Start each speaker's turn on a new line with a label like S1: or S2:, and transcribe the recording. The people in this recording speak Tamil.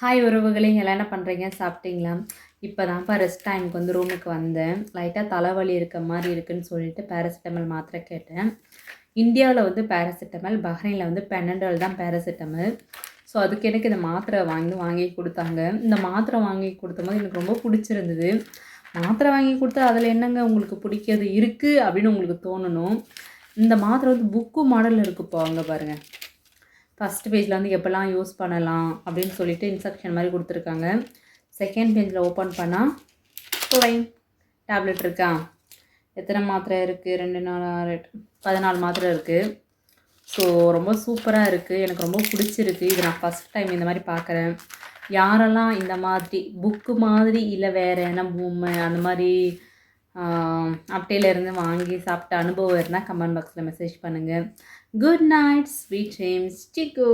S1: ஹாய் உறவுகளே, எல்லாம் என்ன பண்ணுறீங்க? சாப்பிட்டீங்களா? இப்போ தான்ப்பா ரெஸ்ட் டைமுக்கு வந்து ரூமுக்கு வந்தேன். லைட்டாக தலைவலி இருக்க மாதிரி இருக்குன்னு சொல்லிட்டு பேராசிட்டமல் மாத்திரை கேட்டேன். இந்தியாவில் வந்து பேராசிட்டமல், பஹ்ரைனில் வந்து பெனடால் தான் பேராசிட்டமல். ஸோ அதுக்கு எனக்கு இந்த மாத்திரை வாங்கி கொடுத்தாங்க. இந்த மாத்திரை வாங்கி கொடுத்தபோது எனக்கு ரொம்ப பிடிச்சிருந்தது. மாத்திரை வாங்கி கொடுத்தா அதில் என்னங்க உங்களுக்கு பிடிக்கிறது இருக்குது அப்படின்னு உங்களுக்கு தோணணும். இந்த மாத்திரை வந்து புக்கு மாடலில் இருக்குப்பா, அங்கே பாருங்கள். ஃபஸ்ட் பேஜில் வந்து எப்போல்லாம் யூஸ் பண்ணலாம் அப்படின்னு சொல்லிட்டு இன்ஸ்ட்ரக்ஷன் மாதிரி கொடுத்துருக்காங்க. செகண்ட் பேஜில் ஓப்பன் பண்ணால் ப்ளைன் டேப்லெட் இருக்கா? எத்தனை மாத்திரை இருக்குது? 2 4 6 8 14 மாத்திரை இருக்குது. ஸோ ரொம்ப சூப்பராக இருக்குது, எனக்கு ரொம்ப பிடிச்சிருக்கு. இது நான் ஃபஸ்ட் டைம் இந்த மாதிரி பார்க்குறேன். யாரெல்லாம் இந்த மாதிரி புக்கு மாதிரி இல்லை வேறு என்ன பொம்மை அந்த மாதிரி அப்டேலேருந்து வாங்கி சாப்பிட்ட அனுபவம் இருந்தால் கமெண்ட் பாக்ஸில் மெசேஜ் பண்ணுங்கள். குட் நைட், ஸ்வீட் ட்ரீம்ஸ், சிக்கு.